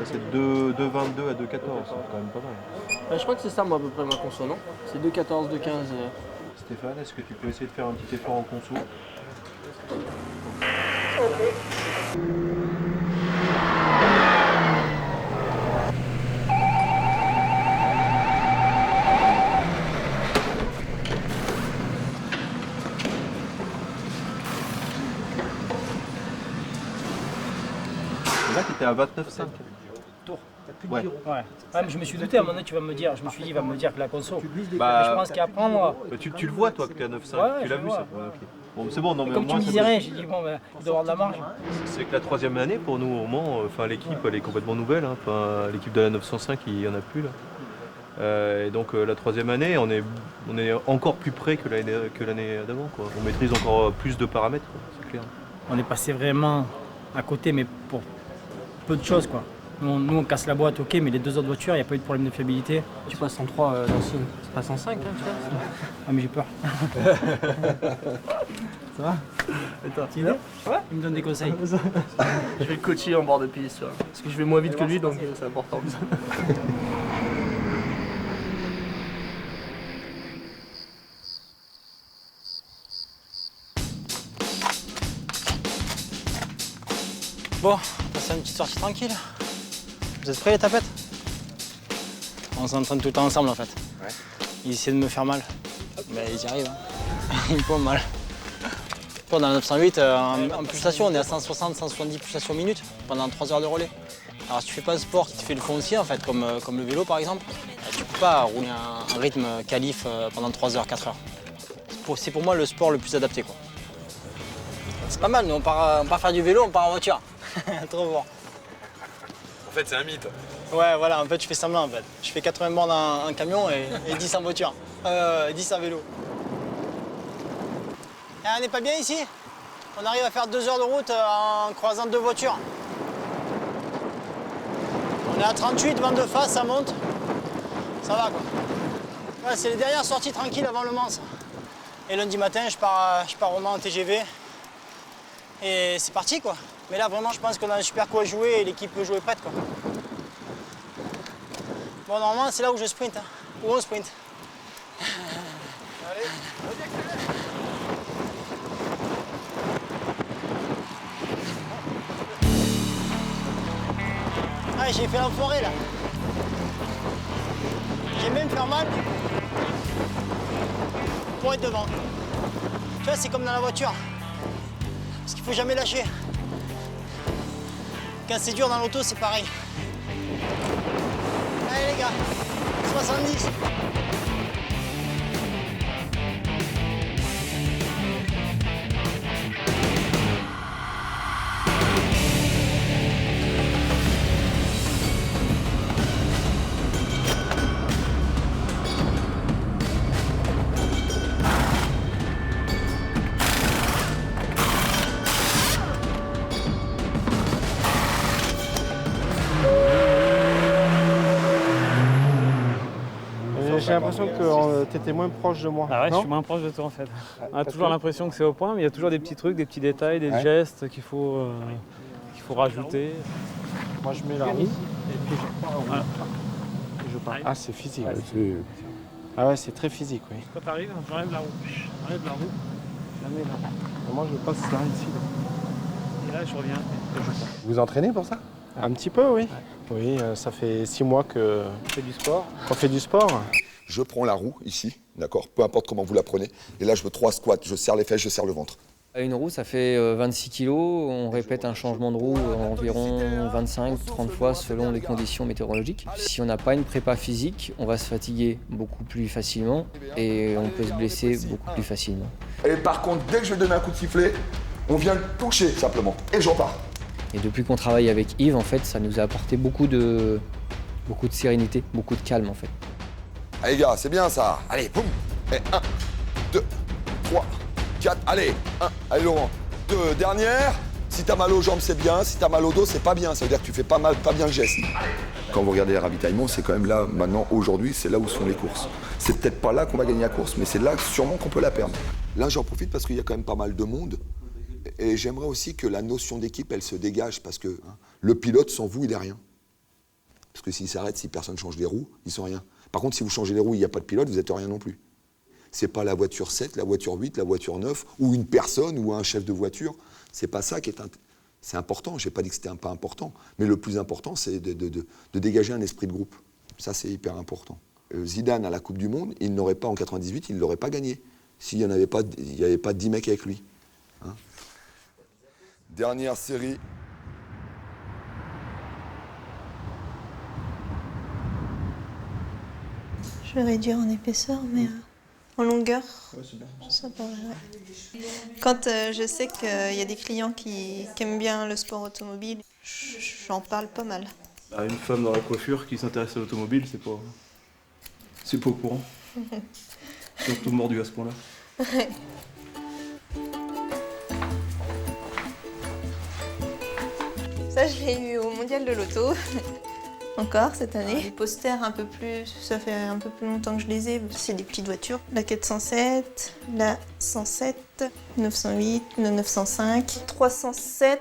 C'est 2,22 à 2,14, c'est quand même pas mal. Je crois que c'est ça, moi, à peu près, ma conso, non? C'est 2,14, 2,15. Stéphane, est-ce que tu peux essayer de faire un petit effort en conso? Là, tu étais à 29,5. Ouais. Mais je me suis douté à un moment donné, tu vas me dire, je me suis dit, il va me dire que la conso. Je pense qu'à prendre. Tu le vois, toi, que tu es à 9,5. Ouais, tu l'as vu, ça? Ouais, okay. Bon, c'est bon, non, mais comme tu me disais rien, j'ai dit, bon, ben, il doit y avoir de la marge. C'est que la troisième année, pour nous, au Mans, l'équipe, elle est complètement nouvelle. Hein. L'équipe de la 905, il n'y en a plus, là. Et donc, la troisième année, on est encore plus près que l'année d'avant, quoi. On maîtrise encore plus de paramètres, c'est clair. On est passé vraiment à côté, mais pour peu de choses, quoi. Nous, on casse la boîte, ok, mais les deux autres voitures, il n'y a pas eu de problème de fiabilité. Tu passes en 3 dans Signe, c'est pas 105, hein, tu vois. Ah, mais j'ai peur. Ça va? Et toi? Tu veux? Ouais. Il me donne des conseils. Je vais le coacher en bord de piste, parce que je vais moins vite que lui, donc c'est important. Bon, passer une petite sortie tranquille. Vous êtes prêts les tapettes? On s'entraîne tout le temps ensemble en fait. Ouais. Ils essaient de me faire mal. Mais ils y arrivent. Hein. Ils me font mal. Dans la 908, en pulsation, on est à 160-170 pulsations minutes pendant 3 heures de relais. Alors si tu fais pas un sport qui te fait le fond aussi, en fait, comme le vélo par exemple, tu peux pas rouler un rythme qualif pendant 3 heures, 4 heures. C'est pour moi le sport le plus adapté, quoi. C'est pas mal, nous on part faire du vélo, on part en voiture. Trop fort. En fait, c'est un mythe. Ouais, voilà, en fait, je fais semblant, en fait. Je fais 80 bornes en camion et 10 en voiture. 10 en vélo. Et on n'est pas bien ici? On arrive à faire 2 heures de route en croisant 2 voitures. On est à 38, vent de face, ça monte. Ça va, quoi. Ouais, c'est les dernières sorties tranquilles avant le Mans. Et lundi matin, je pars au Mans en TGV. Et c'est parti, quoi. Mais là, vraiment, je pense qu'on a un super coup à jouer et l'équipe peut jouer prête, quoi. Bon, normalement, c'est là où je sprint, hein. Où on sprint. Allez, ah, j'ai fait l'enfoiré, là. J'ai même fait mal pour être devant. Tu vois, c'est comme dans la voiture. Parce qu'il faut jamais lâcher. Quand c'est dur dans l'auto, c'est pareil. Allez les gars, 70. J'ai l'impression que tu étais moins proche de moi. Ah ouais, non, je suis moins proche de toi en fait. On a toujours l'impression que c'est au point, mais il y a toujours des petits trucs, des petits détails, des gestes qu'il faut rajouter. Moi je mets la roue et puis je pars. Voilà. Et je pars. Ah c'est physique. Ah ouais, c'est très physique, oui. Quand tu arrives, j'enlève la roue. J'enlève la roue, je la mets là. Moi je passe là, ici. Là. Et là, je reviens et je pars. Vous vous entraînez pour ça? Un petit peu, oui. Oui, ça fait 6 mois que... On fait du sport. On fait du sport. Je prends la roue ici, d'accord, peu importe comment vous la prenez. Et là, je veux 3 squats, je serre les fesses, je serre le ventre. Une roue, ça fait 26 kg. On répète un changement de roue environ 25-30 fois selon les conditions météorologiques. Si on n'a pas une prépa physique, on va se fatiguer beaucoup plus facilement et on peut se blesser beaucoup plus facilement. Et par contre, dès que je vais donner un coup de sifflet, on vient le toucher simplement. Et je repars. Et depuis qu'on travaille avec Yves, en fait, ça nous a apporté beaucoup de sérénité, beaucoup de calme en fait. Allez gars, c'est bien ça. Allez, boum. Et 1, 2, 3, 4. Allez, 1. Allez Laurent. 2, dernière. Si t'as mal aux jambes, c'est bien. Si t'as mal au dos, c'est pas bien. Ça veut dire que tu fais pas bien le geste. Quand vous regardez les ravitaillements, c'est quand même là, maintenant, aujourd'hui, c'est là où sont les courses. C'est peut-être pas là qu'on va gagner la course, mais c'est là sûrement qu'on peut la perdre. Là, j'en profite parce qu'il y a quand même pas mal de monde. Et j'aimerais aussi que la notion d'équipe, elle se dégage parce que le pilote, sans vous, il est rien. Parce que s'il s'arrête, si personne change les roues, ils sont rien. Par contre, si vous changez les roues, il n'y a pas de pilote, vous n'êtes rien non plus. C'est pas la voiture 7, la voiture 8, la voiture 9, ou une personne, ou un chef de voiture. C'est pas ça qui est c'est important. J'ai pas dit que c'était pas important. Mais le plus important, c'est de dégager un esprit de groupe. Ça, c'est hyper important. Zidane, à la Coupe du Monde, il n'aurait pas, en 98, il ne l'aurait pas gagné. S'il n'y avait pas 10 mecs avec lui. Hein. Dernière série. Je vais réduire en épaisseur, mais en longueur, ça paraît, ouais. Quand je sais qu'il y a des clients qui aiment bien le sport automobile, j'en parle pas mal. Une femme dans la coiffure qui s'intéresse à l'automobile, c'est pas au courant. Surtout mordu à ce point-là. Ouais. Ça, je l'ai eu au Mondial de l'Auto. Encore cette année. Les posters un peu plus, ça fait un peu plus longtemps que je les ai, c'est des petites voitures. La 407, la 107, 908, la 905, 307,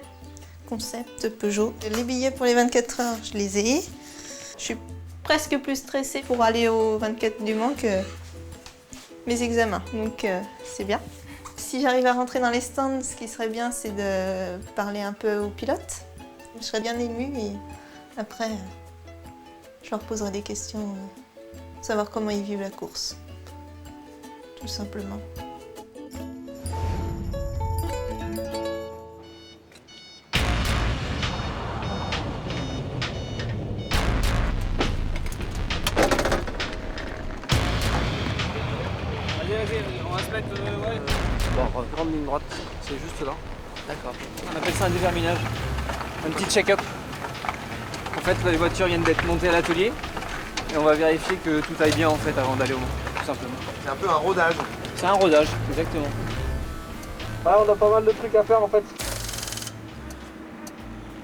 concept Peugeot. Les billets pour les 24 heures, je les ai. Je suis presque plus stressée pour aller aux 24 du Mans que mes examens, donc c'est bien. Si j'arrive à rentrer dans les stands, ce qui serait bien, c'est de parler un peu aux pilotes. Je serais bien émue et après, je leur poserai des questions, savoir comment ils vivent la course, tout simplement. Vas-y, on va se mettre, ouais. Bon, grande ligne droite, c'est juste là. D'accord. On appelle ça un déverminage. Un petit check-up. En fait, les voitures viennent d'être montées à l'atelier et on va vérifier que tout aille bien en fait avant d'aller au Mans, tout simplement. C'est un peu un rodage. C'est un rodage, exactement. Ouais, on a pas mal de trucs à faire en fait.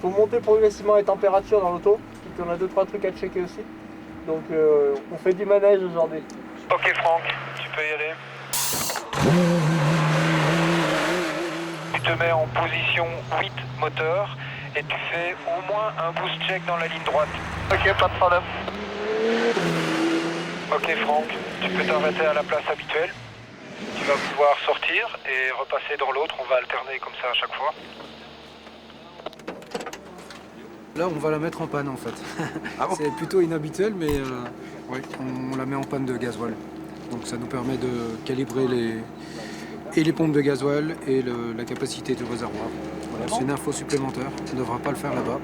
Faut monter progressivement les températures dans l'auto. Et puis on a 2-3 trucs à checker aussi. Donc on fait du manège aujourd'hui. Ok Franck, tu peux y aller. Tu te mets en position 8 moteur et tu fais au moins un boost check dans la ligne droite. Ok, pas de problème. Ok Franck, tu peux t'arrêter à la place habituelle. Tu vas pouvoir sortir et repasser dans l'autre, on va alterner comme ça à chaque fois. Là, on va la mettre en panne en fait. Ah bon? C'est plutôt inhabituel, mais ouais, on la met en panne de gasoil. Donc ça nous permet de calibrer les pompes de gasoil et la capacité du réservoir. Voilà, c'est une info supplémentaire, on ne devra pas le faire là-bas.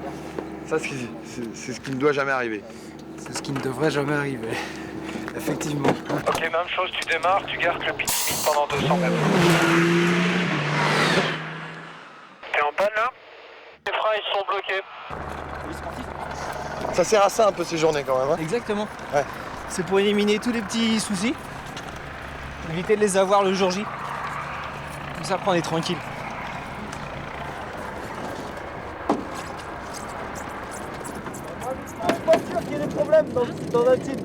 Ça, c'est ce qui ne doit jamais arriver. C'est ce qui ne devrait jamais arriver, effectivement. Ok, même chose, tu démarres, tu gardes le pit limite pendant 200 mètres. T'es en panne là? Les freins ils sont bloqués. Ça sert à ça un peu ces journées quand même. Hein. Exactement. Ouais. C'est pour éliminer tous les petits soucis, éviter de les avoir le jour J. Comme ça, après on est tranquille. Je suis pas sûr qu'il y ait des problèmes dans la team.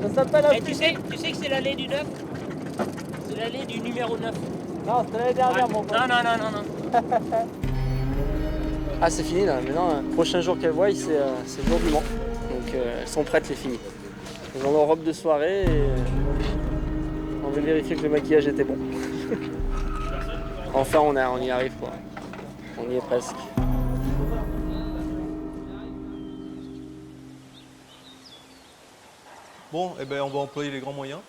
Ça s'appelle un tu sais que c'est l'allée du 9? C'est l'allée du numéro 9. Non, c'était l'année dernière, mon pote. Non. Ah, c'est fini là. Maintenant, le prochain jour qu'elles voient, c'est le jour du Mans. Donc, elles sont prêtes, les filles. Elles ont leur robe de soirée et on veut vérifier que le maquillage était bon. Enfin, on y arrive quoi. On y est presque. Bon, eh ben, on va employer les grands moyens.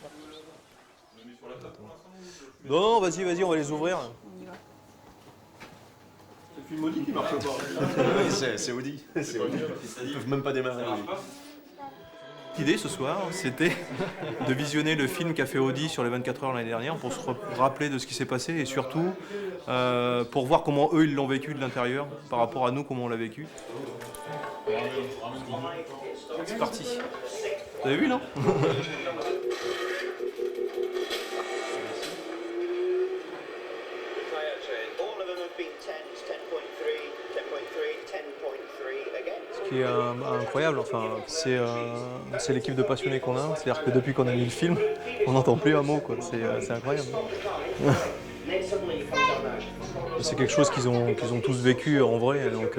Non, vas-y, on va les ouvrir. C'est le film Audi qui marche pas. Oui, c'est Audi. Ils peuvent même pas démarrer. L'idée ce soir, c'était de visionner le film qu'a fait Audi sur les 24 heures l'année dernière pour se rappeler de ce qui s'est passé et surtout pour voir comment eux ils l'ont vécu de l'intérieur par rapport à nous, comment on l'a vécu. C'est parti. Vous avez vu, non? Ce qui est incroyable, enfin, c'est l'équipe de passionnés qu'on a. C'est-à-dire que depuis qu'on a mis le film, on n'entend plus un mot, quoi. C'est incroyable. C'est quelque chose qu'ils ont tous vécu en vrai, donc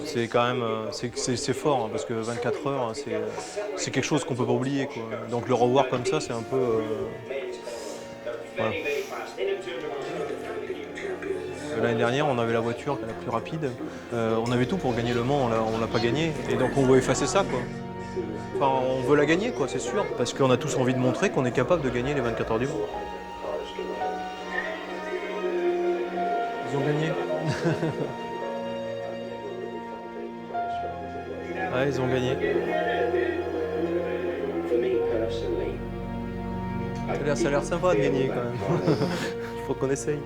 c'est quand même c'est fort, hein, parce que 24 heures, hein, c'est quelque chose qu'on peut pas oublier, quoi. Donc le revoir comme ça, c'est un peu voilà. L'année dernière, on avait la voiture la plus rapide, on avait tout pour gagner Le Mans, on l'a pas gagné, et donc on veut effacer ça, quoi. Enfin, on veut la gagner, quoi, c'est sûr, parce qu'on a tous envie de montrer qu'on est capable de gagner les 24 heures du Mans. Ils ont gagné. Ouais, ils ont gagné. Ça a l'air sympa de gagner quand même. Il faut qu'on essaye.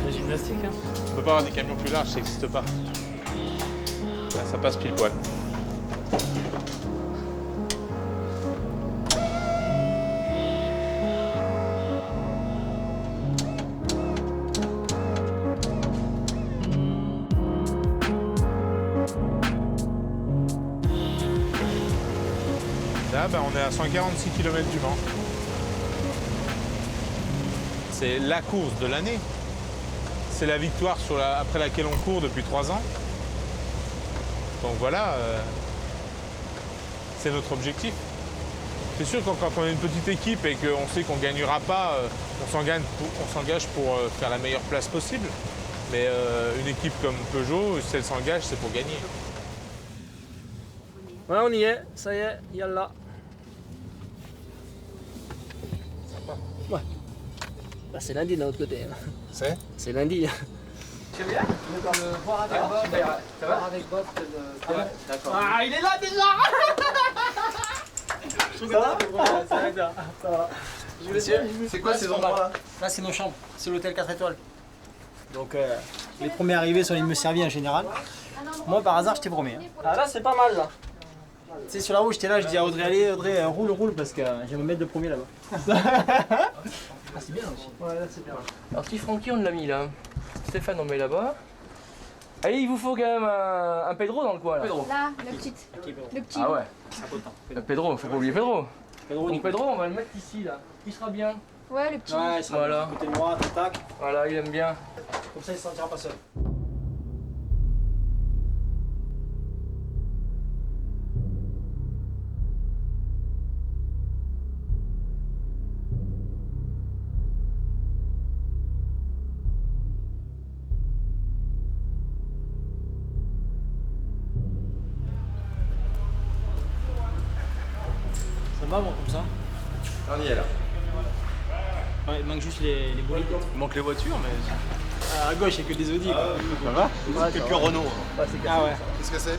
La gymnastique, hein. On peut pas avoir des camions plus larges, ça n'existe pas. Là, ça passe pile poil. Là, on est à 146 km du Mans. C'est la course de l'année. C'est la victoire après laquelle on court depuis 3 ans. Donc voilà, c'est notre objectif. C'est sûr que quand on est une petite équipe et qu'on sait qu'on ne gagnera pas, on s'engage pour faire la meilleure place possible. Mais une équipe comme Peugeot, si elle s'engage, c'est pour gagner. Ouais, on y est, ça y est, yallah. Ouais. Bah, c'est lundi de l'autre côté. C'est lundi. Tu viens voir avec Bob. Tu vas voir avec Bob. D'accord. Ah, il est là déjà. Ça va. C'est quoi ces endroits-là? Là, c'est nos chambres. C'est l'hôtel 4 étoiles. Donc, les premiers arrivés sont les mieux servis en général. Moi, par hasard, j'étais premier. Ah, là, c'est pas mal, là. Tu sais, sur la route, j'étais là, je dis à Audrey, allez, Audrey, roule, parce que je vais me mettre de premier là-bas. Ah, c'est bien aussi. Ouais, là, c'est bien. Alors, petit Francky, on l'a mis là. Stéphane, on met là-bas. Allez, il vous faut quand même un Pedro dans le coin là. Là, la petite. Le petit. Ah ouais. Pedro, faut pas oublier Pedro. Donc Pedro, on va le mettre ici là. Il sera bien. Ouais, le petit. Ouais, il sera bien. Côté droit, tac. Voilà, il aime bien. Comme ça, il ne se sentira pas seul. Ça va, bon, comme ça? On y est là. Ouais, il manque juste les bolides. Il manque les voitures, mais... À gauche, il n'y a que des Audi. Ça va? Ouais, quelques Renault. Ah ouais. Qu'est-ce que c'est?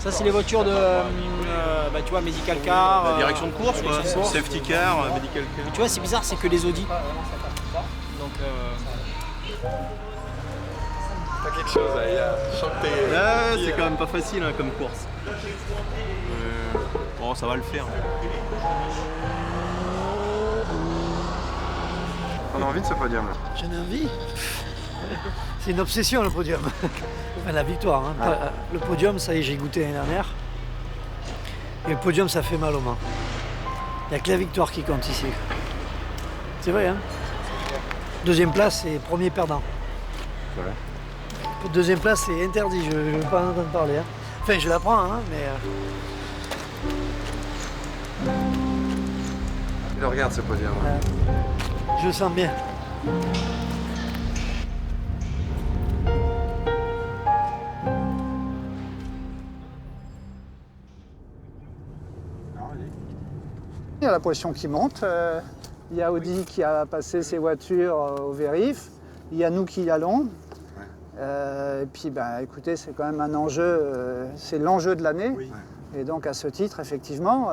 Ça, c'est les voitures de, bah, tu vois, medical car. La direction de course, quoi. Safety car, medical car. Mais tu vois, c'est bizarre, c'est que des Audi. Donc, T'as quelque chose là, je sens que t'es... Là, c'est quand même pas facile, hein, comme course. Bon, ça va le faire. On a envie de ce podium là. J'en ai envie. C'est une obsession le podium. Enfin, la victoire. Hein. Ah. Le podium, ça y est, j'ai goûté l'année dernière. Et le podium, ça fait mal au Mans. Il n'y a que la victoire qui compte ici. C'est vrai, hein? Deuxième place, c'est premier perdant. C'est vrai. Deuxième place, c'est interdit, je ne veux pas en entendre parler. Hein. Enfin, je la prends, hein, mais... Il le regarde ce podium. Je le sens bien. Il y a la pression qui monte. Il y a Audi qui a passé ses voitures au vérif. Il y a nous qui y allons. Et puis, écoutez, c'est quand même un enjeu. C'est l'enjeu de l'année. Oui. Et donc, à ce titre, effectivement,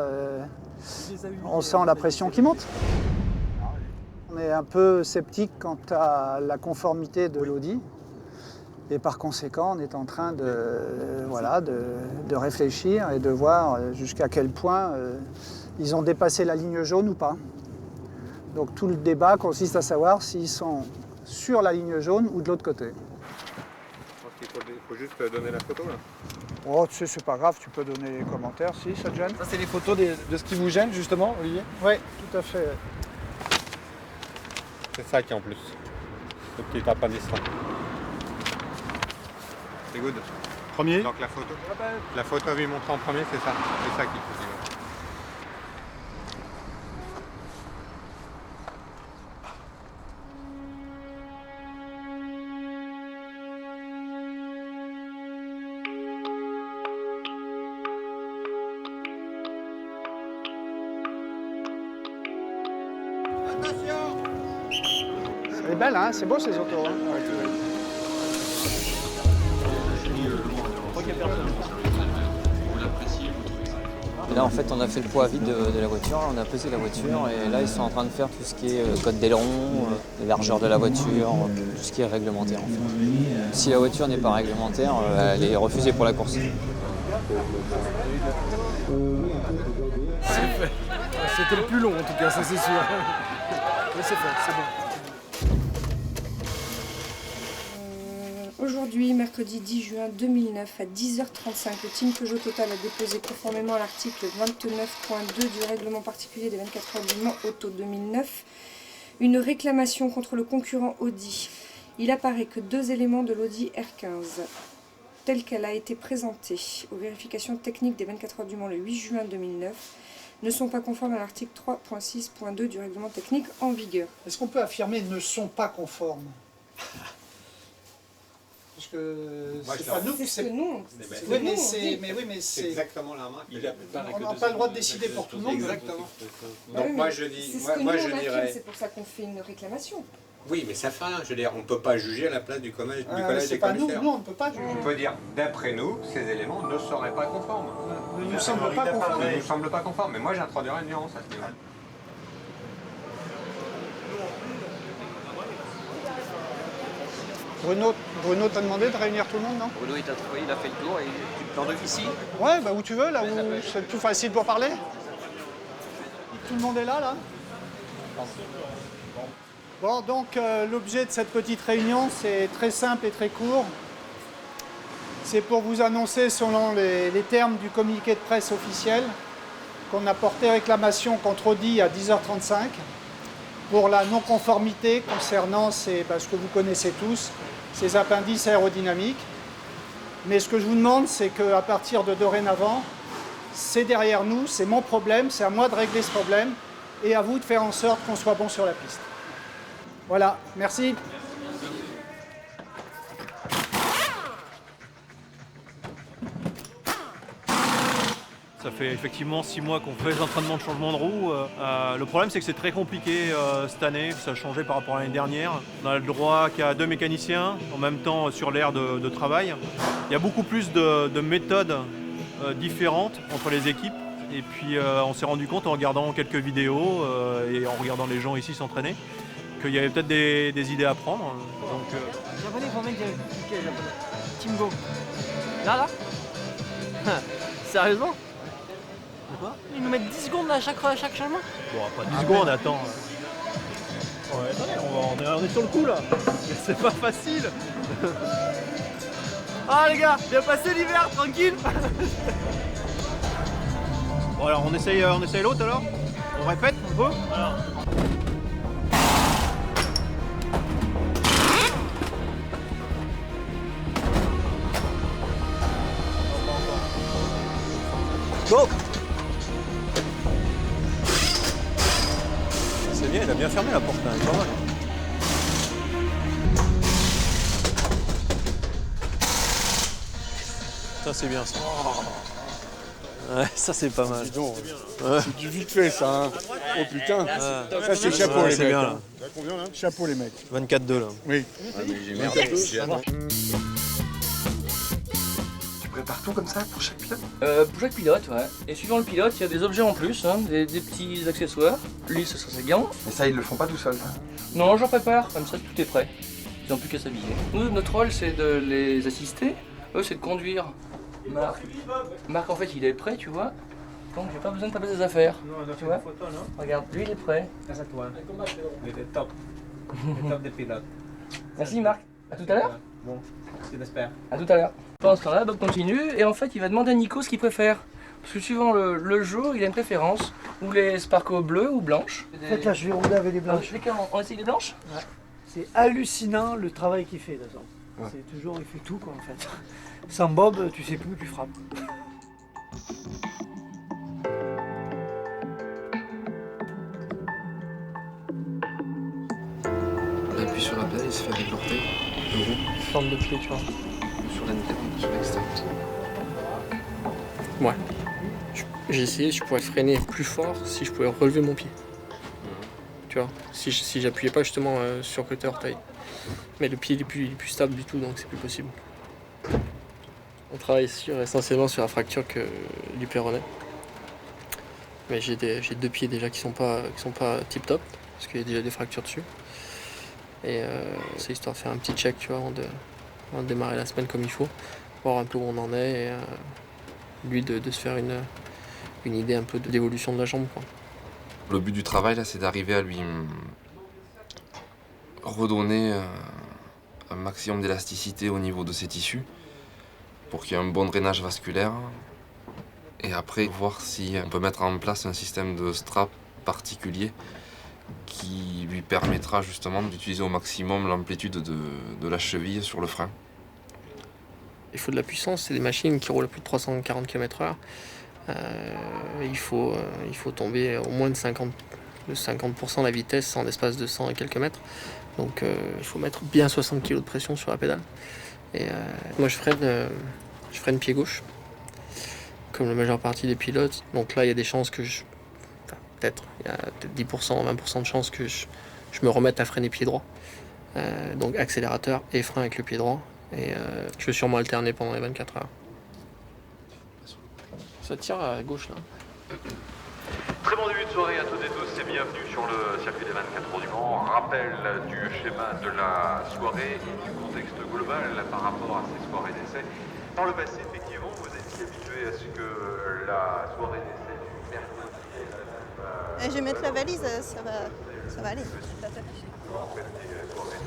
on sent la pression qui monte. On est un peu sceptique quant à la conformité de l'Audi. Et par conséquent, on est en train de réfléchir et de voir jusqu'à quel point ils ont dépassé la ligne jaune ou pas. Donc tout le débat consiste à savoir s'ils sont sur la ligne jaune ou de l'autre côté. Je pense qu'il faut juste donner la photo là. Oh, tu sais, c'est pas grave, tu peux donner les commentaires si ça te gêne. Ça, c'est les photos de ce qui vous gêne, justement, Olivier? Oui, tout à fait. C'est ça qui est en plus. Le petit appendice. C'est good. Premier. Donc la photo à lui montrer en premier, c'est ça. C'est ça qu'il faut dire. C'est belle, hein? C'est beau ces autos. Hein? Et là, en fait, on a fait le poids vide de la voiture, on a pesé la voiture et là, ils sont en train de faire tout ce qui est code d'aileron, la largeur de la voiture, tout ce qui est réglementaire. En fait. Si la voiture n'est pas réglementaire, elle est refusée pour la course. C'était le plus long en tout cas, ça c'est sûr. Mais c'est fait, c'est bon. Aujourd'hui, mercredi 10 juin 2009, à 10h35, le team Peugeot Total a déposé, conformément à l'article 29.2 du règlement particulier des 24 heures du Mans Auto 2009, une réclamation contre le concurrent Audi. Il apparaît que 2 éléments de l'Audi R15, telle qu'elle a été présentée aux vérifications techniques des 24 heures du Mans le 8 juin 2009, ne sont pas conformes à l'article 3.6.2 du règlement technique en vigueur. Est-ce qu'on peut affirmer ne sont pas conformes? Parce que c'est pas nous qui c'est. Oui, mais c'est exactement la remarque. On n'a pas le droit de décider pour tout le monde. Exactement. Donc moi je dis, moi je dirais. C'est pour ça qu'on fait une réclamation. Oui, mais ça fait rien. Je veux dire, on ne peut pas juger à la place du collège des pas commissaires. nous, on ne peut pas juger. On peut dire, d'après nous, ces éléments ne seraient pas conformes. Ne nous semblent pas conformes. Ne nous semblent pas conformes. Mais moi j'introduirais une nuance à ce niveau. Bruno t'a demandé de réunir tout le monde, non? Bruno, il a fait le tour et tu te plantes ici? Ouais, où tu veux, là où c'est le plus facile pour parler. Tout le monde est là? Bon, donc l'objet de cette petite réunion, c'est très simple et très court. C'est pour vous annoncer, selon les termes du communiqué de presse officiel, qu'on a porté réclamation contre Audi à 10h35 pour la non-conformité concernant ce que vous connaissez tous, ces appendices aérodynamiques. Mais ce que je vous demande, c'est qu'à partir de dorénavant, c'est derrière nous, c'est mon problème, c'est à moi de régler ce problème et à vous de faire en sorte qu'on soit bon sur la piste. Voilà, merci. Ça fait effectivement 6 mois qu'on fait les entraînements de changement de roue. Le problème, c'est que c'est très compliqué cette année, ça a changé par rapport à l'année dernière. On a le droit qu'à 2 mécaniciens en même temps sur l'aire de travail. Il y a beaucoup plus de méthodes différentes entre les équipes. Et puis on s'est rendu compte en regardant quelques vidéos et en regardant les gens ici s'entraîner qu'il y avait peut-être des idées à prendre. Donc, Japonais, combien de cliquer japonais? Timgo. Là Sérieusement? De quoi? Ils nous mettent 10 secondes à chaque changement? Bon, pas 10 secondes, attends. Ouais, attendez, on est sur le coup là. C'est pas facile. Ah les gars, bien passé l'hiver, tranquille. Bon alors on essaye l'autre alors. On répète un peu. Alors. Go. c'est pas mal. Ça c'est bien ça. Ouais, ça c'est pas mal. C'est du vite fait ça, hein. Oh putain. Ça c'est chapeau les mecs. C'est bien hein. là. T'as combien là? Chapeau les mecs. 24-2 là. Oui. Ah, mais j'ai merde. Tu prépares tout comme ça pour chaque pilote? Pour chaque pilote, ouais. Et suivant le pilote, il y a des objets en plus, hein, des petits accessoires. Lui, ce sera ses gants. Mais ça, ils le font pas tout seuls. Non, j'en prépare, comme ça tout est prêt. Ils n'ont plus qu'à s'habiller. Nous, notre rôle, c'est de les assister. Eux, c'est de conduire. Marc, en fait, il est prêt, tu vois. Donc, j'ai pas besoin de taper ses affaires. Tu vois. Regarde, lui, il est prêt. Grâce à toi. Il est top. Le top des pilotes. Merci, Marc. À tout à l'heure. Bon, je l'espère. À tout à l'heure. Pendant ce temps-là, Bob continue et en fait, il va demander à Nico ce qu'il préfère. Parce que suivant le jour, il a une préférence. Ou les Sparco bleues ou blanches. En fait, là, je vais rouler avec les blanches. On essaye les blanches? Ouais. C'est hallucinant le travail qu'il fait, de toute façon. Ouais. C'est toujours, il fait tout, quoi, en fait. Sans Bob, tu sais plus où tu frappes. On appuie sur la pédale, il se fait avec l'orteil, le roue. Forme de pied, tu vois. Sur l'intérieur, sur l'extérieur. Ouais. J'ai essayé, je pourrais freiner plus fort si je pouvais relever mon pied. Tu vois, si j'appuyais pas justement sur le côté orteil. Mais le pied il est plus stable du tout, donc c'est plus possible. On travaille essentiellement sur la fracture du péroné. Mais j'ai deux pieds déjà qui sont pas tip top, parce qu'il y a déjà des fractures dessus. Et c'est histoire de faire un petit check, tu vois, avant de démarrer la semaine comme il faut, voir un peu où on en est et lui de se faire une idée un peu de l'évolution de la jambe, quoi. Le but du travail, là, c'est d'arriver à lui redonner un maximum d'élasticité au niveau de ses tissus pour qu'il y ait un bon drainage vasculaire. Et après, voir si on peut mettre en place un système de strap particulier qui lui permettra justement d'utiliser au maximum l'amplitude de la cheville sur le frein. Il faut de la puissance, c'est des machines qui roulent à plus de 340 km/h. Il faut tomber au moins de 50% la vitesse en l'espace de 100 et quelques mètres. Donc il faut mettre bien 60 kg de pression sur la pédale. Et moi je freine pied gauche, comme la majeure partie des pilotes. Donc là il y a des chances que il y a peut-être 10%, 20% de chances que je me remette à freiner pied droit. Donc accélérateur et frein avec le pied droit. Et je vais sûrement alterner pendant les 24 heures. Ça tire à gauche là. Très bon début de soirée à toutes et tous et bienvenue sur le circuit des 24 heures du Mans. Rappel du schéma de la soirée et du contexte global par rapport à ces soirées d'essai. Par le passé, effectivement, vous étiez habitué à ce que la soirée d'essai du mercredi... Je vais mettre la valise, ça va aller.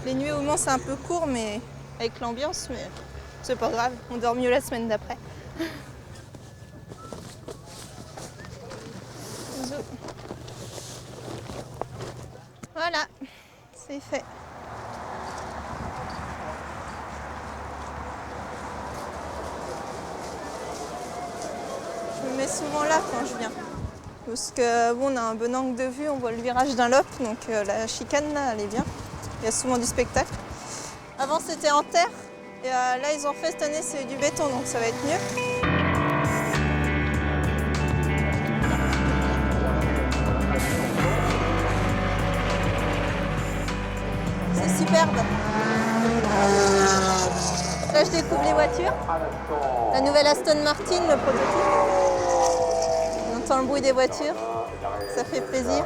Les nuits au Mans c'est un peu court, mais avec l'ambiance, mais c'est pas grave, on dort mieux la semaine d'après. Voilà, c'est fait. Je me mets souvent là quand je viens. Parce que bon, on a un bon angle de vue, on voit le virage d'un lope, donc la chicane là, elle est bien. Il y a souvent du spectacle. Avant c'était en terre, et là ils ont fait cette année c'est du béton, donc ça va être mieux. C'est superbe. Là je découvre les voitures. La nouvelle Aston Martin, le prototype. On entend le bruit des voitures, ça fait plaisir.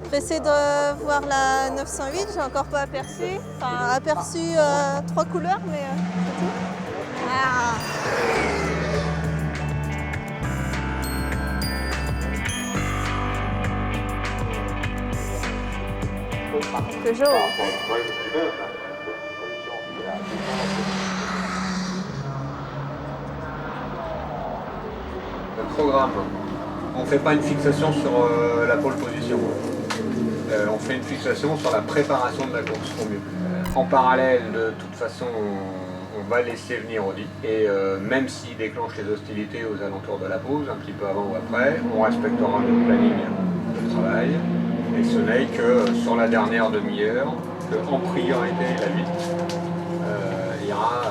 Pressé de voir la 908, j'ai encore pas aperçu. Enfin, aperçu 3 couleurs, mais c'est tout. Ah. Peugeot. Le programme, on ne fait pas une fixation sur la pole position. On fait une fixation sur la préparation de la course au mieux. En parallèle, de toute façon, on va laisser venir Audi. Et même s'il déclenche les hostilités aux alentours de la pause, un petit peu avant ou après, on respectera notre planning de travail. Et ce n'est que sur la dernière demi-heure, qu'en priorité la 8 ira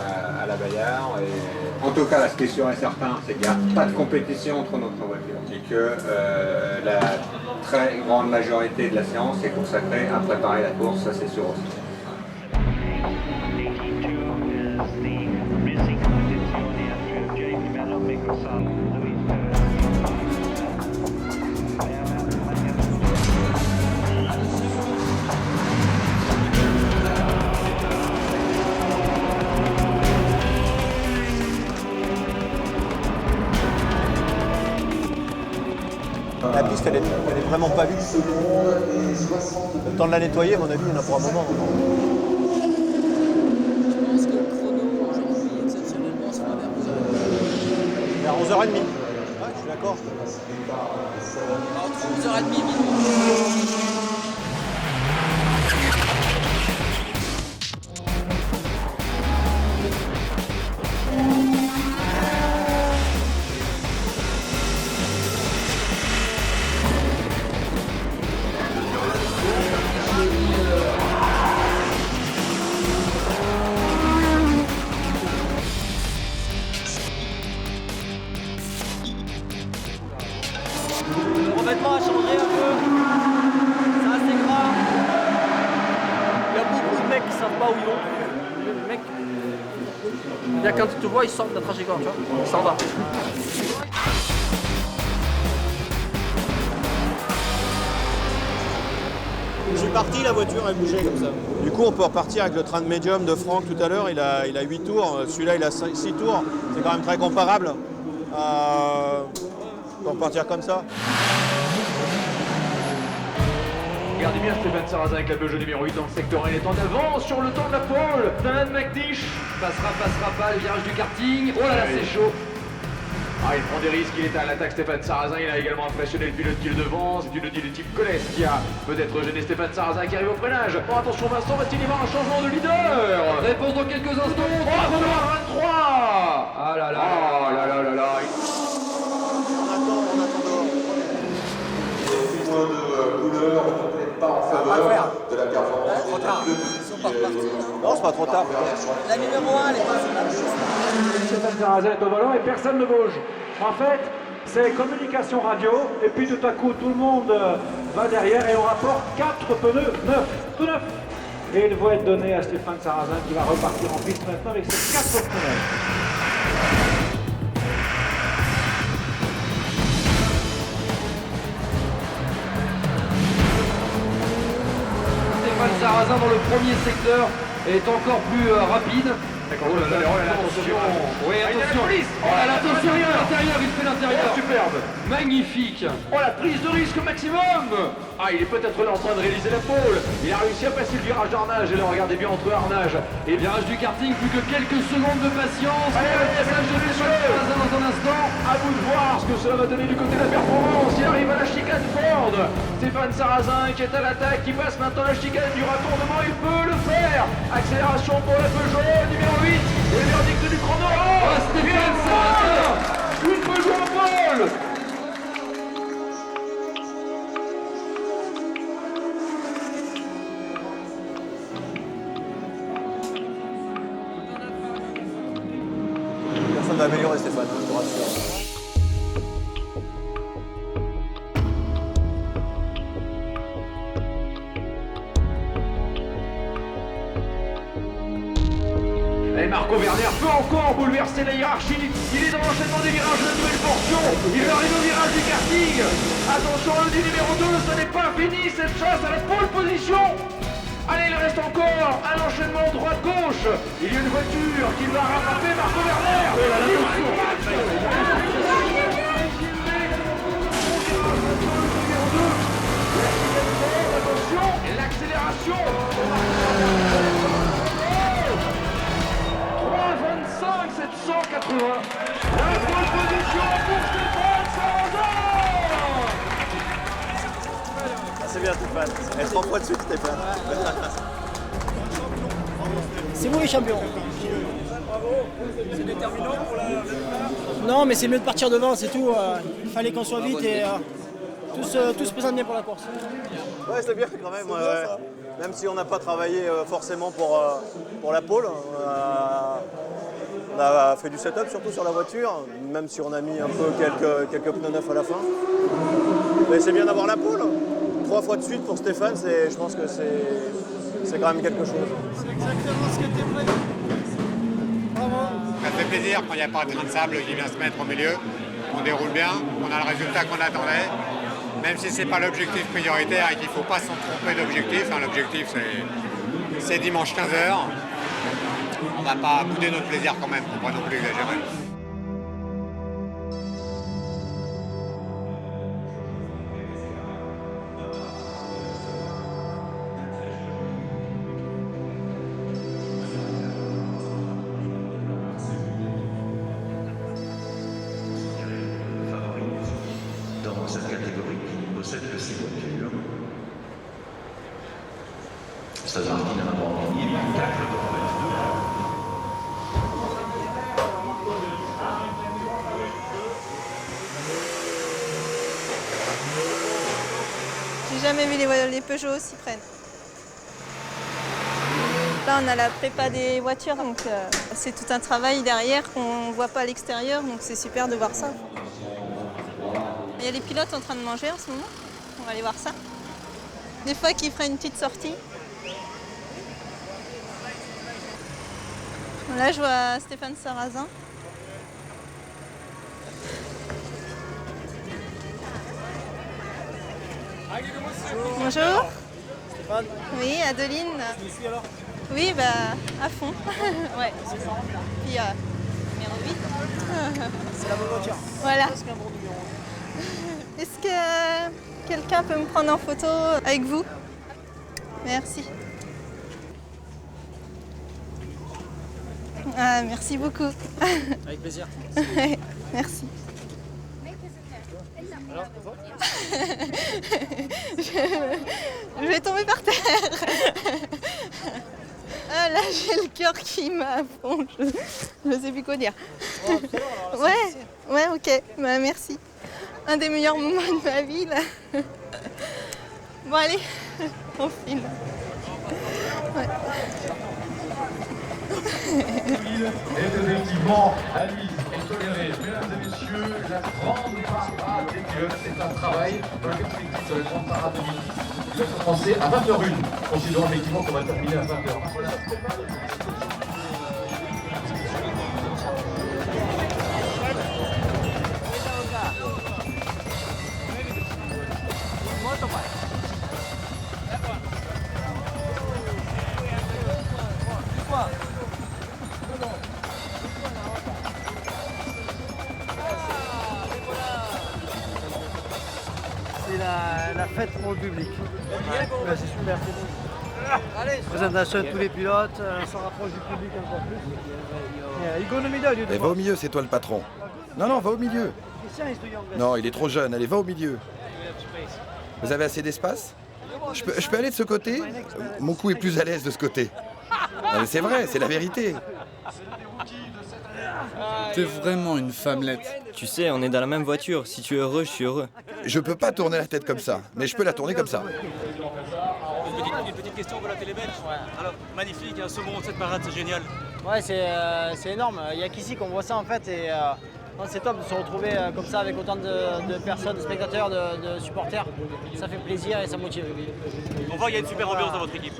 à la bagarre. En tout cas, ce qui est sûr et certain, c'est qu'il n'y a pas de compétition entre notre voiture et que la très grande majorité de la séance est consacrée à préparer la course, ça c'est sûr aussi. La piste, elle est vraiment pas vue. Le temps de la nettoyer, à mon avis, il y en a pour un moment. Vers 11h30. Ouais, je suis d'accord. Entre 11h30 et minuit. Le revêtement a changé un peu. C'est assez gras. Il y a beaucoup de mecs qui savent pas où ils vont. Les mecs, bien quand ils te voient, ils sortent de la trajectoire, tu vois. Ils s'en vont. Je suis parti, la voiture elle bougeait comme ça. Du coup, on peut repartir avec le train de médium de Franck tout à l'heure. Il a 8 tours, celui-là il a 6 tours. C'est quand même très comparable. On peut repartir comme ça. Regardez bien Stéphane Sarrazin avec la Peugeot numéro 8 dans le secteur 1. Il est en avance sur le temps de la pole. Dan McNish passera pas le virage du karting. Oh là là, c'est chaud. Ah, il prend des risques, il est à l'attaque Stéphane Sarrazin, il a également impressionné le pilote qui le devance, c'est une du type Colès qui a peut-être gêné Stéphane Sarrazin qui arrive au freinage. Oh attention Vincent, va-t-il y avoir un changement de leader? Réponse dans quelques instants. Oh, 23. Ah là là, oh là là là là. On attend. Les points de couleur ne peut-être pas en faveur de la performance des pilotes. Non, c'est pas trop tard. La numéro 1, elle est pas sur la piste. Stéphane Sarrazin est au volant et personne ne bouge. En fait, c'est communication radio et puis tout à coup tout le monde va derrière et on rapporte 4 pneus neufs, tout neufs. Et il va être donné à Stéphane Sarrazin qui va repartir en piste maintenant avec ses 4 pneus. Stéphane Sarrazin dans le premier secteur est encore plus rapide. Oh là là, attention. Oui, attention. Oh là là, attention, il fait l'intérieur, il fait l'intérieur. Superbe. Magnifique. Oh la prise de risque maximum. Ah, il est peut-être là en train de réaliser la pole. Il a réussi à passer le virage d'Arnage. Et là, regardez bien entre Arnage et virage du karting, plus que quelques secondes de patience. Allez, passage de Stéphane Sarrazin dans un instant. À vous de voir ce que cela va donner du côté de la performance. Il arrive à la chicane Ford. Stéphane Sarrazin qui est à l'attaque, qui passe maintenant la chicane du ratournement. Il peut le faire. Accélération pour la Peugeot numéro 8. Et le verdict du chrono. Oh, Stéphane Sarrazin. Une Peugeot en pole. Personne va améliorer Stéphane, je te rassure. Et Marco Werner peut encore bouleverser la hiérarchie. Il est dans l'enchaînement des virages de nouvelle portion. Il va arriver au virage du karting. Attention, le du numéro 2, ce n'est pas fini cette chasse à la pole position. Allez, il reste encore un enchaînement droite-gauche. Il y a une voiture qui va rattraper Marco Werner. Oh là là, attention. Et l'accélération. 3,25, 780. La pole position pour Stéphane Sarrazin. C'est bien Stéphane. Elle se rend pas de suite Stéphane. C'est vous les champions. C'est déterminant pour la... Non, mais c'est mieux de partir devant, c'est tout. Il fallait qu'on soit vite et tout se présente bien pour la course. Ouais, c'est bien quand même. Même si on n'a pas travaillé forcément pour la pole, on a fait du setup surtout sur la voiture, même si on a mis un peu quelques pneus neufs à la fin. Mais c'est bien d'avoir la pole. 3 fois de suite pour Stéphane, je pense que c'est quand même quelque chose. C'est exactement ce que tu es prêt. Bravo. Ça fait plaisir quand il n'y a pas de train de sable qui vient se mettre au milieu. On déroule bien, on a le résultat qu'on attendait. Même si ce n'est pas l'objectif prioritaire et qu'il ne faut pas s'en tromper d'objectif. L'objectif, c'est dimanche 15h. On ne va pas bouder notre plaisir quand même, pour ne pas non plus exagérer. Dans cette catégorie qui ne possède que 6 voitures. Aston Martin a abandonné 4 J'ai jamais vu les Peugeot aussi près. Là, on a la prépa des voitures, donc c'est tout un travail derrière qu'on ne voit pas à l'extérieur, donc c'est super de voir ça. Il y a les pilotes en train de manger en ce moment, on va aller voir ça. Des fois qu'ils feraient une petite sortie. Là, je vois Stéphane Sarrazin. Bonjour. Stéphane. Oui, Adeline. Tu me suis alors? Oui, à fond. Ouais. Puis numéro 8. C'est la bonne voiture. Voilà. Presque un bon numéro. Est-ce que quelqu'un peut me prendre en photo avec vous? Merci. Ah, merci beaucoup. Avec plaisir. Merci. Alors, je vais tomber par terre. Ah là, j'ai le cœur qui m'a à fond. Je ne sais plus quoi dire. Ouais, ok. Merci. Un des meilleurs moments de ma vie, là. Bon, allez, on filme. Ouais. Et effectivement, Alice et tolérée. Mesdames et messieurs, la grande parade des pilotes, c'est un travail dans le perspective de la grande parade de midi. Il va commencer à 20h01, considérant effectivement qu'on va terminer à 20h. C'est la fête pour le public. Ouais, c'est super. Présentation de tous les pilotes, on s'en rapproche du public encore plus. Il go in the middle, you do. Eh, va au milieu, c'est toi le patron. Non, va au milieu. Non, il est trop jeune, allez, va au milieu. Vous avez assez d'espace? Je peux aller de ce côté? Mon cou est plus à l'aise de ce côté. Non, mais c'est vrai, c'est la vérité. T'es vraiment une femmelette. Tu sais, on est dans la même voiture. Si tu es heureux, je suis heureux. Je peux pas tourner la tête comme ça, mais je peux la tourner comme ça. Une petite question pour la télé belge. Alors, magnifique, ce moment, cette parade, c'est génial. Ouais, c'est énorme. Il n'y a qu'ici qu'on voit ça en fait. Et c'est top de se retrouver comme ça avec autant de personnes, de spectateurs, de supporters. Ça fait plaisir et ça motive. On voit qu'il y a une super ambiance dans votre équipe.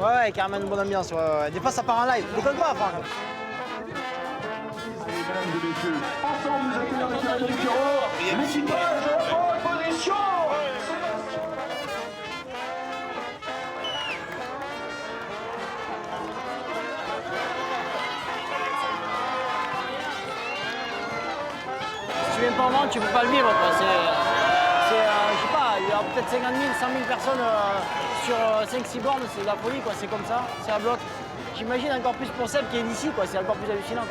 Ouais, carrément une bonne ambiance. Ouais. Des fois, ça part en live. Déconne pas, Franck. Mesdames et messieurs, ensemble nous accueillons avec la Bureau, l'équipage de pole position. Si tu viens pas en vente, tu peux pas le vivre. Quoi. Je sais pas, il y a peut-être 50 000, 100 000 personnes sur 5-6 bornes, c'est de la folie, quoi. C'est comme ça, c'est à bloc. J'imagine encore plus pour Seb qui est d'ici, quoi. C'est encore plus hallucinant.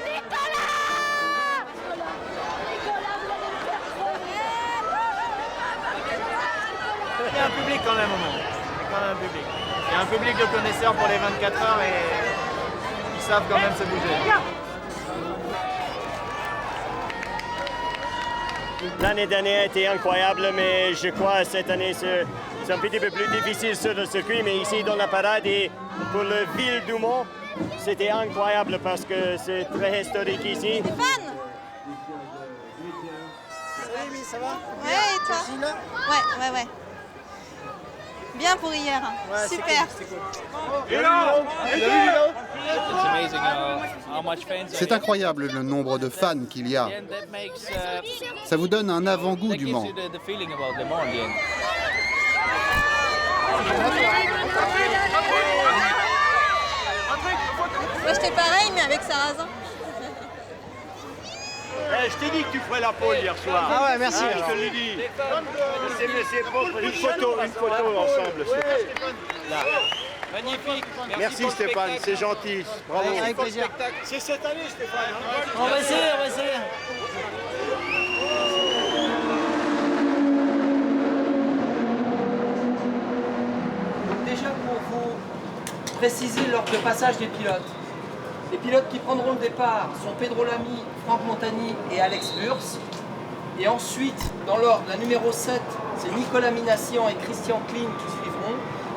Il y a un public quand même au moins. Il y a quand même un public. Il y a un public de connaisseurs pour les 24 heures et ils savent quand même se bouger. L'année dernière a été incroyable, mais je crois que cette année, C'est un petit peu plus difficile sur le circuit, mais ici dans la parade et pour le ville du Mans, c'était incroyable parce que c'est très historique ici. Stéphane. Salut Amy, ça va? Ouais, et toi? Ouais. Bien pour hier. Ouais, super. C'est cool. C'est incroyable le nombre de fans qu'il y a. Ça vous donne un avant-goût du Mans. Moi j'étais pareil mais avec Sarrazin. Je t'ai dit que tu ferais la pole hier soir. Ah ouais, merci. Je te l'ai dit. Une photo ensemble. Là. Magnifique. Merci Stéphane, c'est gentil. Bravo. Avec plaisir. C'est cette année Stéphane. On va essayer. Déjà pour vous préciser l'ordre de passage des pilotes. Les pilotes qui prendront le départ sont Pedro Lamy, Franck Montagny et Alex Burs. Et ensuite, dans l'ordre, la numéro 7, c'est Nicolas Minassian et Christian Klein qui suivront.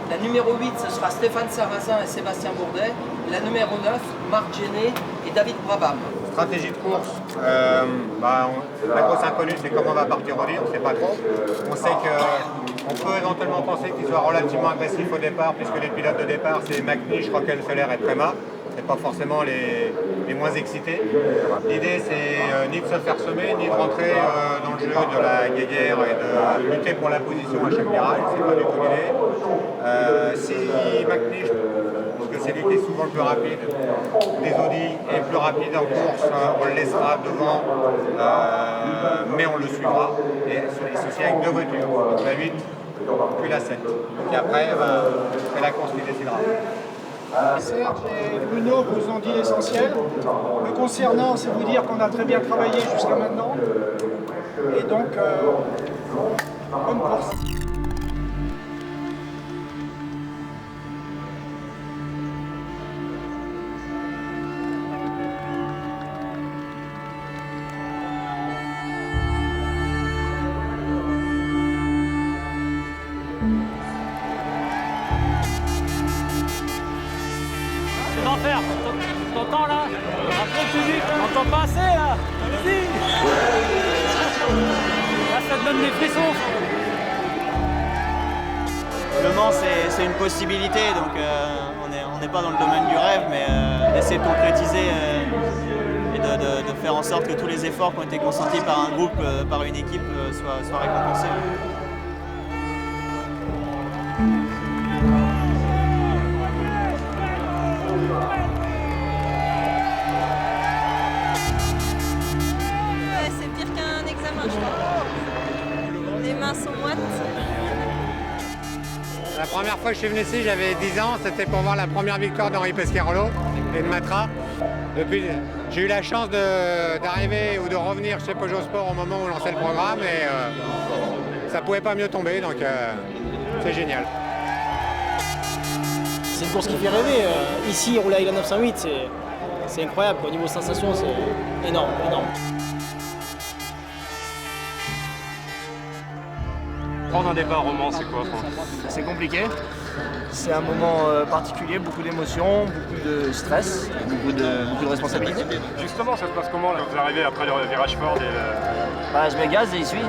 La numéro 8, ce sera Stéphane Sarrazin et Sébastien Bourdet. Et la numéro 9, Marc Géné et David Brabham. Stratégie de course, la grosse inconnue c'est comment on va partir au lit, on ne sait pas trop. On sait qu'on peut éventuellement penser qu'il soit relativement agressif au départ puisque les pilotes de départ c'est McNish, Rockefeller et Prema. C'est pas forcément les moins excités. L'idée c'est ni de se faire semer, ni de rentrer dans le jeu de la guéguerre et de lutter pour la position à chaque virage, c'est pas du tout l'idée. Si McNish, parce que c'est lui qui est souvent le plus rapide des Audi et le plus rapide en course, on le laissera devant, mais on le suivra. Et ceci avec deux voitures, donc la 8 puis la 7. Et après, c'est la course qui décidera. Serge et Bruno vous ont dit l'essentiel. Me concernant, c'est vous dire qu'on a très bien travaillé jusqu'à maintenant. Et donc, bonne course. L'enfer, t'entends là? Après le public, t'entends pas assez là? Vas-y! Là, ça te donne des frissons! Le Mans, c'est une possibilité, donc on n'est pas dans le domaine du rêve, mais d'essayer de concrétiser et de faire en sorte que tous les efforts qui ont été consentis par un groupe, par une équipe, soient récompensés. C'est pire qu'un examen, je crois. Les mains sont moites. La première fois que je suis venu ici, j'avais 10 ans, c'était pour voir la première victoire d'Henri Pescarolo et de Matra. Depuis, j'ai eu la chance d'arriver ou de revenir chez Peugeot Sport au moment où on lançait le programme et ça pouvait pas mieux tomber, donc c'est génial. C'est une course qui fait rêver. Ici, rouler avec la 908, c'est incroyable. Au niveau sensation, c'est énorme. Prendre un départ au Mans, c'est quoi? C'est compliqué. C'est un moment particulier, beaucoup d'émotions, beaucoup de stress, beaucoup de responsabilités. Justement, ça se passe comment là? Vous arrivez après le virage fort et Je me gaze et il suit.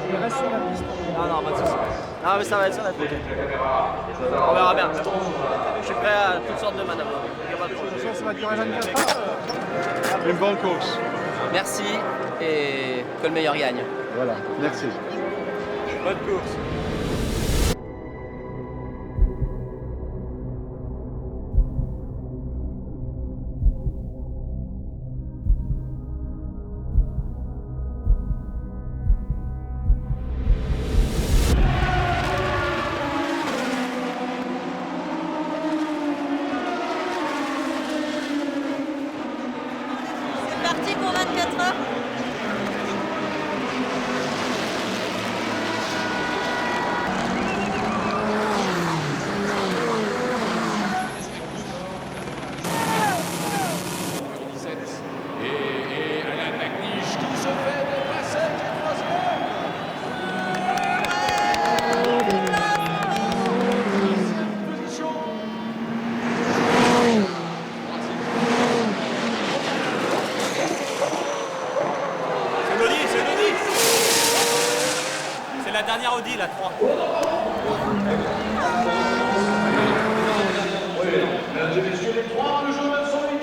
Il reste sur la piste. Non, pas de soucis. Ah, mais ça va être ça la photo. On verra bien. Je suis prêt à toutes sortes de manœuvres. Il n'y a pas de problème. Ça va durer 24 heures. Une bonne course. Merci et que le meilleur gagne. Voilà, merci. Bonne course. C'est parti pour 24 heures. la dernière Audi, la 3. Mesdames et messieurs, les 3, le jeu 908.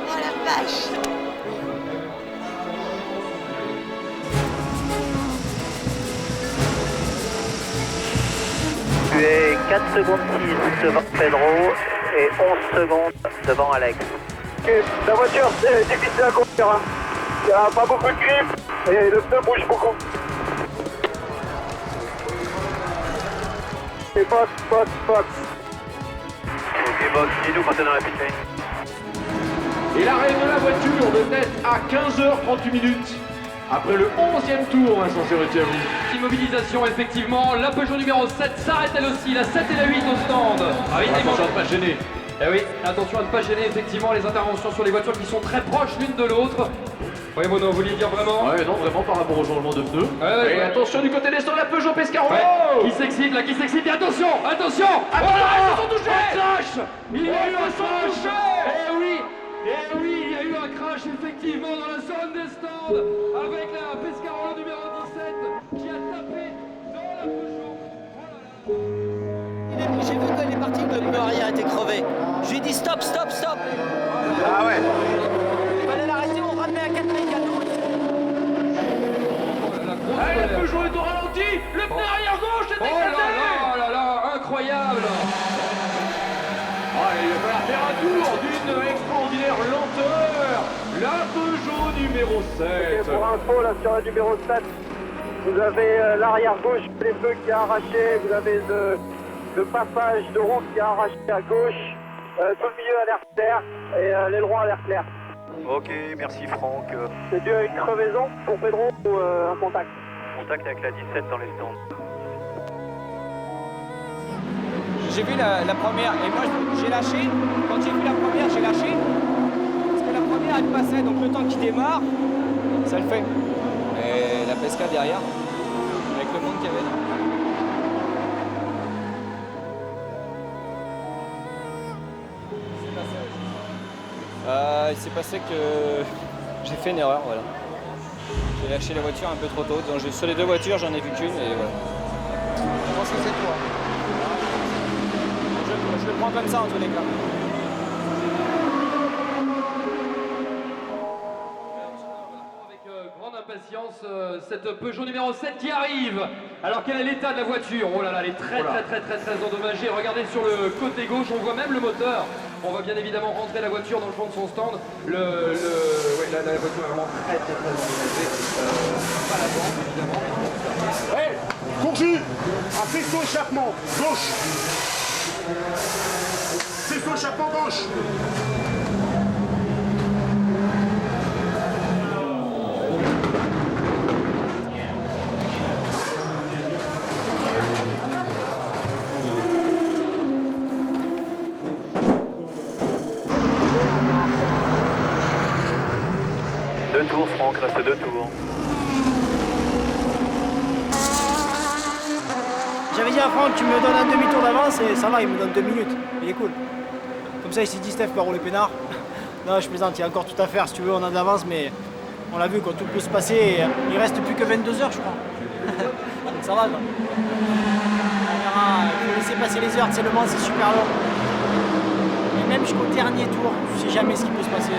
Oh la vache! Tu es 4 secondes 6 devant Pedro et 11 secondes devant Alex. La voiture, c'est difficile à conduire. Hein. Il n'y a pas beaucoup de grip et le pneu bouge beaucoup. Et box. Ok, box, dis-nous quand t'es dans la pit lane. Et l'arrêt de la voiture de tête à 15h38 minutes. Après le 11e tour, Vincent Cerruti à vous. Immobilisation, effectivement. La Peugeot numéro 7 s'arrête elle aussi. La 7 et la 8 au stand. Attention à ne pas gêner. Eh oui, attention à ne pas gêner effectivement les interventions sur les voitures qui sont très proches l'une de l'autre. Oui, Bono, vous vouliez dire vraiment? Ouais, non, vraiment par rapport au changement de pneus. Et attention du côté des stands, la Peugeot Pescaro. Qui s'excite là, qui s'excite? Et attention. Ah, ils se sont touchés. Crash. Il y a eu un crash. Eh oui, il y a eu un crash effectivement dans la zone des stands avec la Pescarolo numéro 17 qui a tapé dans la Peugeot. J'ai vu quand il est parti que le pneu arrière était crevé. Je lui ai dit stop. Ah ouais. Il fallait l'arrêter, on ramenait à 4 mètres à nous. Allez, la Peugeot est au ralenti. Le pneu arrière gauche est éclaté. Oh là là, incroyable. Il va falloir faire un tour d'une extraordinaire lenteur. La Peugeot numéro 7. Pour info, là sur la numéro 7, vous avez l'arrière gauche, les feux qui a arraché, vous avez le passage de roue qui a arraché à gauche, tout le milieu à l'air clair et l'aileron à l'air clair. Ok, merci Franck. C'est dû à une crevaison pour Pedro ou un contact? Contact avec la 17 dans les stands. J'ai vu la première et moi j'ai lâché. Quand j'ai vu la première, j'ai lâché. Parce que la première elle passait, donc le temps qu'il démarre, ça le fait. Et la Pesca derrière, avec le monde qu'il y avait. Il s'est passé que j'ai fait une erreur, voilà. J'ai lâché la voiture un peu trop tôt. Donc sur les deux voitures, j'en ai vu qu'une et voilà. Je pense que c'est toi. Je le prends comme ça en tous les cas. Avec grande impatience, cette Peugeot numéro 7 qui arrive. Alors quel est l'état de la voiture? Oh là là, elle est très endommagée. Regardez sur le côté gauche, on voit même le moteur. On va bien évidemment rentrer la voiture dans le fond de son stand. Ouais, la voiture est vraiment très endommagée. Pas la vente évidemment. Hey, Courju, un faisceau échappement, gauche. Faisceau échappement gauche. Deux tours Franck, reste 2 tours. J'avais dit à Franck, tu me donnes un demi-tour d'avance et ça va, il me donne 2 minutes. Il est cool. Comme ça, il s'est dit, Steph va rouler peinard. Non, je plaisante, il y a encore tout à faire. Si tu veux, on a de l'avance, mais on l'a vu, quand tout peut se passer. Et il reste plus que 22 heures, je crois. Donc ça va, quoi. On verra, il faut laisser passer les heures. Tu sais, le Mans, c'est super long. Et même jusqu'au dernier tour, tu sais jamais ce qui peut se passer.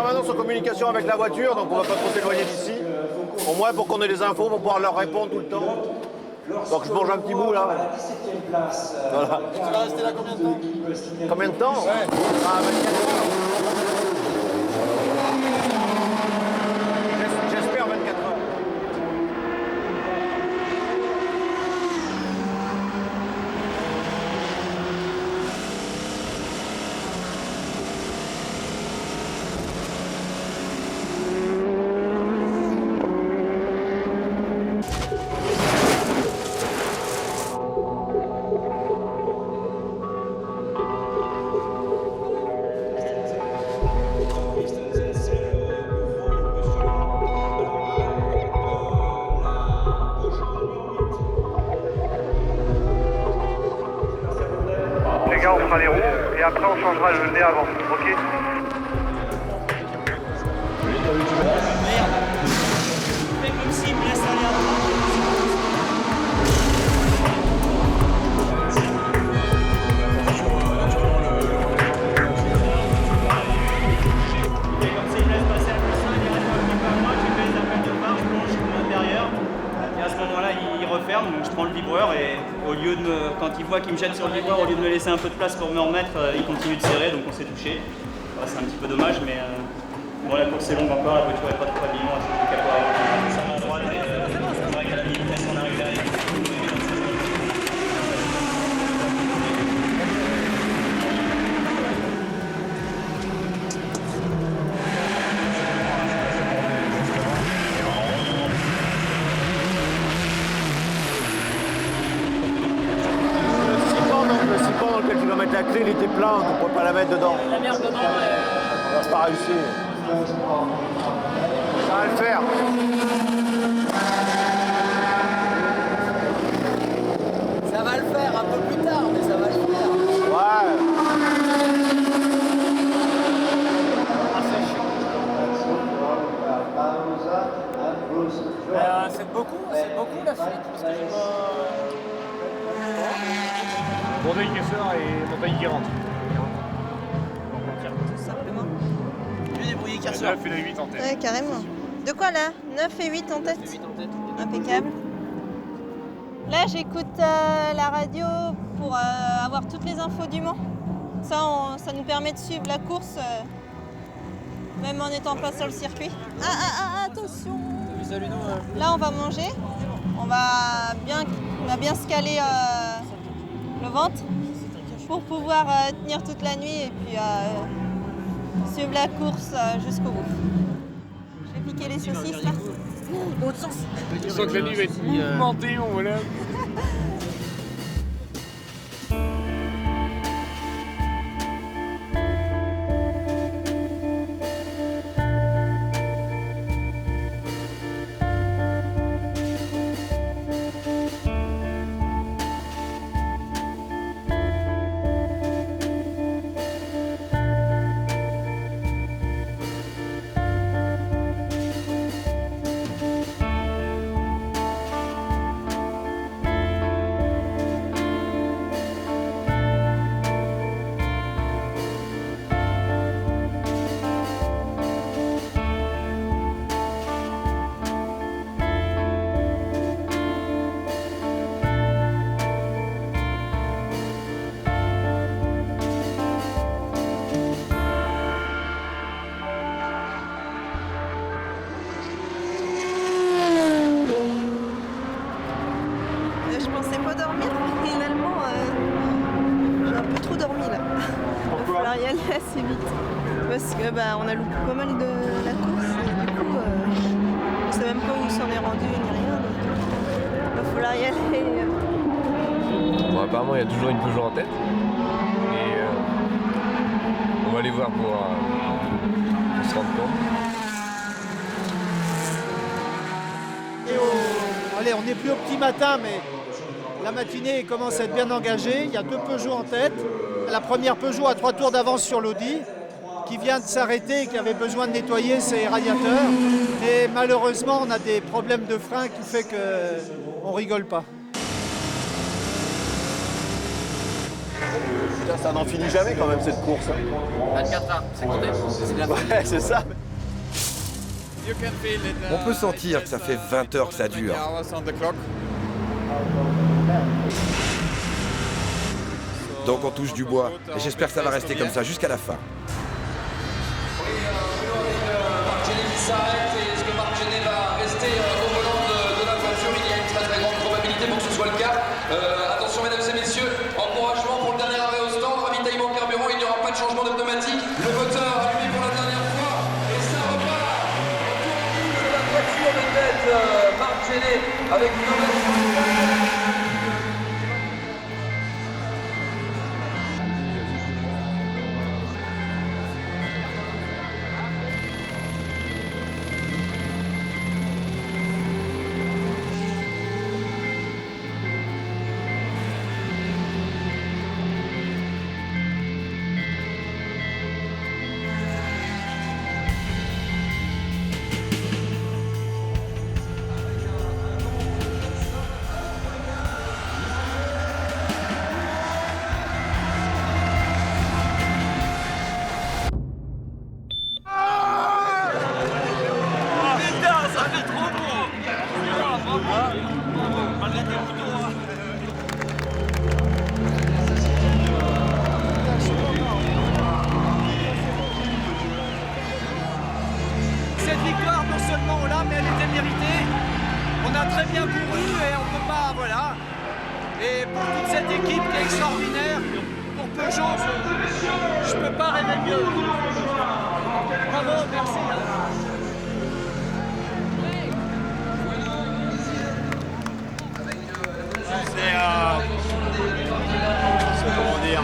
permanence en communication avec la voiture, donc on va pas trop s'éloigner d'ici. Au moins pour qu'on ait des infos, pour pouvoir leur répondre tout le temps. Donc je mange un petit bout là. Voilà. Tu vas rester là combien de temps? Combien de temps? Ouais. Ah, 24 heures. J'espère 24 heures. Les gars, on fera les roues et après on changera le nez avant, ok? Fais comme s'il me laisse aller avant. Donc je prends le vibreur et au lieu de quand il voit qu'il me jette sur le vibreur, au lieu de me laisser un peu de place pour me remettre, il continue de serrer, donc on s'est touché. Voilà, c'est un petit peu dommage, mais bon, la course est longue encore, la voiture n'est pas trop habilement, c'est du capot à droite, mais c'est vrai qu'à la vitesse on arrive derrière. La clé, il était plein, on ne peut pas la mettre dedans. La merde dedans, on va pas réussir. Ça va le faire. Ça va le faire un peu plus tard, mais ça va le faire. Ouais. C'est beaucoup la fuite, parce que j'ai pas... Montagne qui sort et montagne qui rentre. Tout simplement. Mieux débrouillé qu'un 9 et la 8 en tête. Ouais, carrément. De quoi là? 9 et 8 en tête? Impeccable. Là, j'écoute la radio pour avoir toutes les infos du Mans. Ça nous permet de suivre la course, même en n'étant pas sur le circuit. Attention! Là, on va manger. On va bien se caler le ventre pour pouvoir tenir toute la nuit et puis suivre la course jusqu'au bout. Je vais piquer les saucisses là. L'autre sens. Je sens que la nuit va être mouvementée, mon voilà. Assez vite parce que on a loupé pas mal de la course et du coup on sait même pas où on s'en est rendu ni rien, donc il va falloir y aller. Bon, apparemment il y a toujours une Peugeot en tête et on va aller voir pour se rendre compte. Allez, on n'est plus au petit matin, mais la matinée commence à être bien engagée. Il y a 2 Peugeot en tête. La première Peugeot a 3 tours d'avance sur l'Audi, qui vient de s'arrêter et qui avait besoin de nettoyer ses radiateurs. Et malheureusement, on a des problèmes de frein qui fait qu'on rigole pas. Putain, ça n'en finit jamais quand même cette course. 24 heures, c'est compté. C'est bien. Ouais, c'est ça. On peut sentir que ça fait 20 heures que ça dure. Donc on touche du bois. Et j'espère que ça va rester comme ça jusqu'à la fin. Marc Gené qui s'arrête. Et est-ce que Marc Gené va rester au volant de la voiture? Il y a une très très grande probabilité pour que ce soit le cas. Attention mesdames et messieurs, encouragement pour le dernier arrêt au stand, ravitaillement carburant, il n'y aura pas de changement de pneumatique. Le moteur allumé pour la dernière fois. Et ça repart. Autour de la voiture de tête, Marc Gené avec une nouvelle. Cette victoire, non seulement on l'a, mais elle était méritée. On a très bien couru et on peut pas, voilà. Et pour toute cette équipe qui est extraordinaire, pour Peugeot, je peux pas rêver mieux. Bravo, merci. C'est comment dire.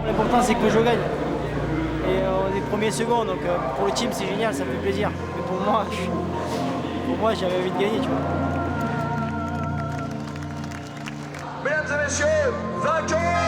L'important c'est que Peugeot gagne. Et on est premier second, donc pour le team c'est génial, ça fait plaisir. Mais pour moi j'avais envie de gagner, tu vois. Mesdames et messieurs, vainqueur